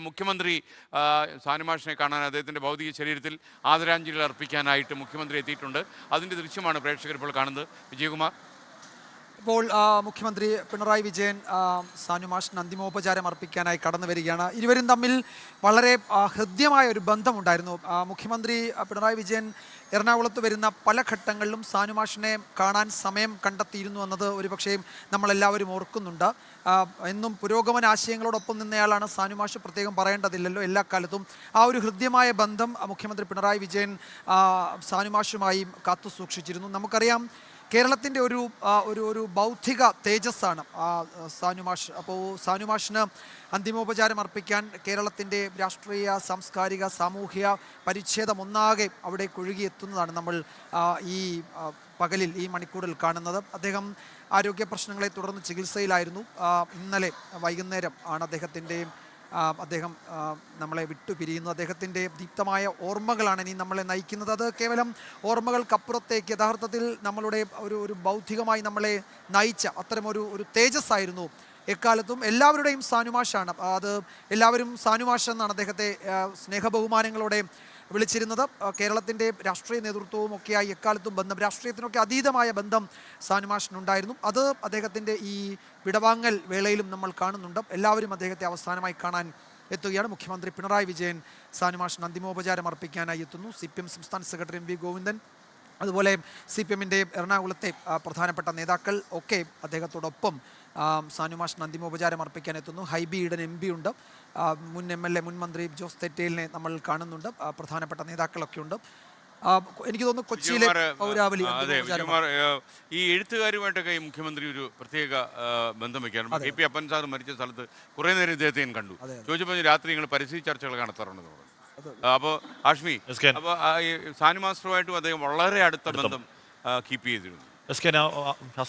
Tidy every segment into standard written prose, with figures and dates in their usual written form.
മുഖ്യമന്ത്രി സാനുമാഷിനെ കാണാൻ അദ്ദേഹത്തിൻ്റെ ഭൗതിക ശരീരത്തിൽ ആദരാഞ്ജലികൾ അർപ്പിക്കാനായിട്ട് മുഖ്യമന്ത്രി എത്തിയിട്ടുണ്ട്. അതിൻ്റെ ദൃശ്യമാണ് പ്രേക്ഷകർ ഇപ്പോൾ കാണുന്നത്. വിജയകുമാർ, ഇപ്പോൾ മുഖ്യമന്ത്രി പിണറായി വിജയൻ സാനുമാഷിന് അന്തിമോപചാരം അർപ്പിക്കാനായി കടന്നു വരികയാണ്. ഇരുവരും തമ്മിൽ വളരെ ഹൃദ്യമായ ഒരു ബന്ധമുണ്ടായിരുന്നു. മുഖ്യമന്ത്രി പിണറായി വിജയൻ എറണാകുളത്ത് വരുന്ന പല ഘട്ടങ്ങളിലും സാനുമാഷിനെ കാണാൻ സമയം കണ്ടെത്തിയിരുന്നു എന്നത് ഒരുപക്ഷേ നമ്മളെല്ലാവരും ഓർക്കുന്നുണ്ട്. എന്നും പുരോഗമന ആശയങ്ങളോടൊപ്പം നിന്നയാളാണ് സാനുമാഷ്, പ്രത്യേകം പറയേണ്ടതില്ലല്ലോ. എല്ലാ കാലത്തും ആ ഒരു ഹൃദ്യമായ ബന്ധം മുഖ്യമന്ത്രി പിണറായി വിജയൻ സാനുമാഷുമായി കാത്തു സൂക്ഷിച്ചിരുന്നു. നമുക്കറിയാം കേരളത്തിൻ്റെ ഒരു ബൗദ്ധിക തേജസ്സാണ് സാനുമാഷ്. അപ്പോൾ സാനുമാഷിന് അന്തിമോപചാരം അർപ്പിക്കാൻ കേരളത്തിൻ്റെ രാഷ്ട്രീയ, സാംസ്കാരിക, സാമൂഹ്യ പരിച്ഛേദം ഒന്നാകെ അവിടെ കൊഴുകിയെത്തുന്നതാണ് നമ്മൾ ഈ പകലിൽ, ഈ മണിക്കൂറിൽ കാണുന്നത്. അദ്ദേഹം ആരോഗ്യ പ്രശ്നങ്ങളെ തുടർന്ന് ചികിത്സയിലായിരുന്നു. ഇന്നലെ വൈകുന്നേരം ആണ് അദ്ദേഹം നമ്മളെ വിട്ടുപിരിയുന്നു. അദ്ദേഹത്തിൻ്റെ ദീപ്തമായ ഓർമ്മകളാണ് ഇനി നമ്മളെ നയിക്കുന്നത്. അത് കേവലം ഓർമ്മകൾക്കപ്പുറത്തേക്ക് യഥാർത്ഥത്തിൽ നമ്മളുടെ ഒരു ബൗദ്ധികമായി നമ്മളെ നയിച്ച അത്തരമൊരു തേജസ്സായിരുന്നു എക്കാലത്തും. എല്ലാവരുടെയും സാനുമാഷാണ്. അത് എല്ലാവരും സാനുമാഷ് എന്നാണ് അദ്ദേഹത്തെ സ്നേഹബഹുമാനങ്ങളോടെ വിളിച്ചിരുന്നത്. കേരളത്തിൻ്റെ രാഷ്ട്രീയ നേതൃത്വവും ഒക്കെയായി എക്കാലത്തും ബന്ധം, രാഷ്ട്രീയത്തിനൊക്കെ അതീതമായ ബന്ധം സാനുമാഷിനുണ്ടായിരുന്നു. അത് അദ്ദേഹത്തിൻ്റെ ഈ വിടവാങ്ങൽ വേളയിലും നമ്മൾ കാണുന്നുണ്ട്. എല്ലാവരും അദ്ദേഹത്തെ അവസാനമായി കാണാൻ എത്തുകയാണ്. മുഖ്യമന്ത്രി പിണറായി വിജയൻ സാനുമാഷിന് അന്തിമോപചാരം അർപ്പിക്കാനായി എത്തുന്നു. CPM സംസ്ഥാന സെക്രട്ടറി MV ഗോവിന്ദൻ, അതുപോലെ CPMൻ്റെ എറണാകുളത്തെ പ്രധാനപ്പെട്ട നേതാക്കൾ ഒക്കെ അദ്ദേഹത്തോടൊപ്പം സാനുമാഷിന് അന്തിമോപചാരം അർപ്പിക്കാൻ എത്തുന്നു. ഹൈബി ഈഡൻ MP ഉണ്ട്, മുൻ MLA മുൻ മന്ത്രി ജോസ് തെറ്റേലിനെ നമ്മൾ കാണുന്നുണ്ട്, പ്രധാനപ്പെട്ട നേതാക്കളൊക്കെ ഉണ്ട്. എനിക്ക് തോന്നുന്നു കൊച്ചിയിലെ പൗരാവലി. ഈ എഴുത്തുകാരുമായിട്ടൊക്കെ ഈ മുഖ്യമന്ത്രി ഒരു പ്രത്യേക ബന്ധം വയ്ക്കാറുണ്ട്. KP അപ്പൻ സാർ മരിച്ച സ്ഥലത്ത് കുറേ നേരം ഇദ്ദേഹത്തെ ഞാൻ കണ്ടു. ചോദിച്ചപ്പോൾ രാത്രി നിങ്ങൾ പരിസ്ഥിതി ചർച്ചകൾ നടത്താറുണ്ടെന്ന് പറഞ്ഞു. അപ്പോൾ ആഷ്മി, അപ്പോൾ സാനു മാസ്റ്ററുമായിട്ടും അദ്ദേഹം വളരെ അടുത്ത ബന്ധം കീപ്പ് ചെയ്തിരുന്നു.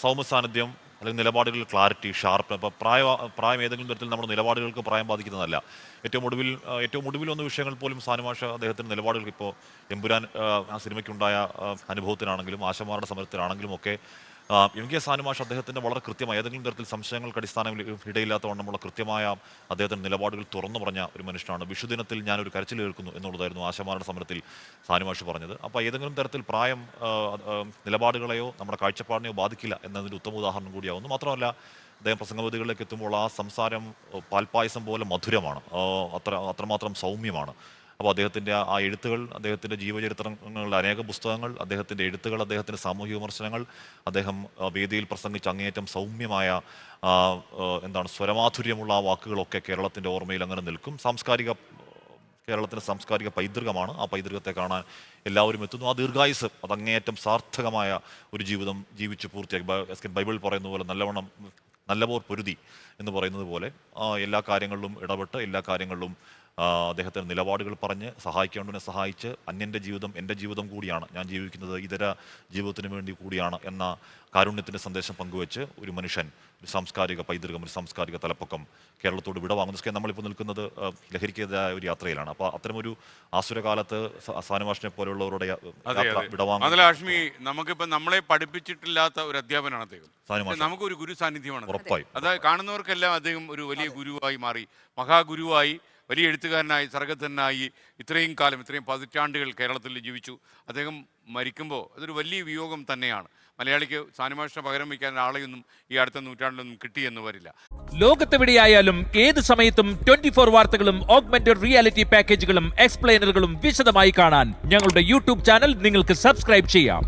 സൗമ്യ സാന്നിധ്യം അല്ലെങ്കിൽ നിലപാടുകളിൽ ക്ലാരിറ്റി, ഷാർപ്പ്. ഇപ്പോൾ പ്രായം ഏതെങ്കിലും തരത്തിൽ നമ്മുടെ നിലപാടുകൾക്ക് പ്രായം ബാധിക്കുന്നതല്ല. ഏറ്റവും ഒടുവിൽ വന്ന വിഷയങ്ങൾ പോലും സാനുമാഷ് അദ്ദേഹത്തിൻ്റെ നിലപാടുകൾക്ക്, ഇപ്പോൾ എമ്പുരാൻ ആ സിനിമയ്ക്കുണ്ടായ അനുഭവത്തിനാണെങ്കിലും ആശമാരുടെ സമരത്തിനാണെങ്കിലും ഒക്കെ MK സാനുമാഷ് അദ്ദേഹത്തിൻ്റെ വളരെ കൃത്യമായ ഏതെങ്കിലും തരത്തിൽ സംശയങ്ങൾക്ക് അടിസ്ഥാനം ഇടയില്ലാത്തവണ്ണമുള്ള കൃത്യമായ അദ്ദേഹത്തിൻ്റെ നിലപാടുകൾ തുറന്നു പറഞ്ഞ ഒരു മനുഷ്യനാണ്. വിഷുദിനത്തിൽ ഞാനൊരു കരച്ചിൽ കേൾക്കുന്നു എന്നുള്ളതായിരുന്നു ആശമാരുടെ സമരത്തിൽ സാനുമാഷ് പറഞ്ഞത്. അപ്പോൾ ഏതെങ്കിലും തരത്തിൽ പ്രായം നിലപാടുകളെയോ നമ്മുടെ കാഴ്ചപ്പാടിനെയോ ബാധിക്കില്ല എന്നതിൻ്റെ ഉത്തമ ഉദാഹരണം കൂടിയാവുന്നു. മാത്രമല്ല അദ്ദേഹം പ്രസംഗവേദികളിലേക്ക് എത്തുമ്പോൾ ആ സംസാരം പാൽപ്പായസം പോലെ മധുരമാണ്, അത്രമാത്രം സൗമ്യമാണ്. അപ്പോൾ അദ്ദേഹത്തിൻ്റെ ആ എഴുത്തുകൾ, അദ്ദേഹത്തിൻ്റെ ജീവചരിത്രങ്ങളുടെ അനേക പുസ്തകങ്ങൾ, അദ്ദേഹത്തിൻ്റെ എഴുത്തുകൾ, അദ്ദേഹത്തിൻ്റെ സാമൂഹിക വിമർശനങ്ങൾ, അദ്ദേഹം വേദിയിൽ പ്രസംഗിച്ച അങ്ങേയറ്റം സൗമ്യമായ സ്വരമാധുര്യമുള്ള ആ വാക്കുകളൊക്കെ കേരളത്തിൻ്റെ ഓർമ്മയിൽ അങ്ങനെ നിൽക്കും. കേരളത്തിൻ്റെ സാംസ്കാരിക പൈതൃകമാണ്. ആ പൈതൃകത്തെ കാണാൻ എല്ലാവരും എത്തുന്നു. ആ ദീർഘായുസ്, അത് അങ്ങേയറ്റം സാർത്ഥകമായ ഒരു ജീവിതം ജീവിച്ച് പൂർത്തിയാക്കി. ബൈബിൾ പറയുന്ന പോലെ നല്ലപോർ പൊരുതി എന്ന് പറയുന്നത് പോലെ എല്ലാ കാര്യങ്ങളിലും ഇടപെട്ട് എല്ലാ കാര്യങ്ങളിലും അദ്ദേഹത്തിൻ്റെ നിലപാടുകൾ പറഞ്ഞ് സഹായിക്കേണ്ടതിനെ സഹായിച്ച് അന്യൻ്റെ ജീവിതം എൻ്റെ ജീവിതം കൂടിയാണ്, ഞാൻ ജീവിക്കുന്നത് ഇതര ജീവിതത്തിന് വേണ്ടി കൂടിയാണ് എന്ന കാരുണ്യത്തിൻ്റെ സന്ദേശം പങ്കുവെച്ച് ഒരു മനുഷ്യൻ, ഒരു സാംസ്കാരിക പൈതൃകം, ഒരു സാംസ്കാരിക തലപ്പൊക്കം കേരളത്തോട് വിടവാങ്ങുന്ന നമ്മളിപ്പോൾ നിൽക്കുന്നത് ലഹരിക്കെതിരായ ഒരു യാത്രയിലാണ്. അപ്പോൾ അത്തരമൊരു ആസുരകാലത്ത് സാനുമാഷിനെ പോലെയുള്ളവരുടെ വിടവാങ്ങി നമുക്കിപ്പോൾ നമ്മളെ പഠിപ്പിച്ചിട്ടില്ലാത്ത ഒരു അധ്യാപനാണ് അദ്ദേഹം. നമുക്കൊരു ഗുരു സാന്നിധ്യമാണ് ഉറപ്പായും. അതായത് കാണുന്നവർക്കെല്ലാം അദ്ദേഹം ഒരു വലിയ ഗുരുവായി മാറി, മഹാഗുരുവായി, വലിയ എഴുത്തുകാരനായി, സർഗത്തനായി ഇത്രയും കാലം, ഇത്രയും പതിറ്റാണ്ടുകൾ കേരളത്തിൽ ജീവിച്ചു. അദ്ദേഹം മരിക്കുമ്പോൾ അതൊരു വലിയ വിയോഗം തന്നെയാണ്. മലയാളിക്ക് സാനുമാഷിനെ പകരം വയ്ക്കാൻ ആളെയൊന്നും ഈ അടുത്ത നൂറ്റാണ്ടിലൊന്നും കിട്ടിയെന്ന് വരില്ല. ലോകത്തെവിടെയായാലും ഏത് സമയത്തും 24 വാർത്തകളും ഓഗ്മെന്റഡ് റിയാലിറ്റി പാക്കേജുകളും എക്സ്പ്ലെയിനറുകളും വിശദമായി കാണാൻ ഞങ്ങളുടെ YouTube ചാനൽ നിങ്ങൾക്ക് സബ്സ്ക്രൈബ് ചെയ്യാം.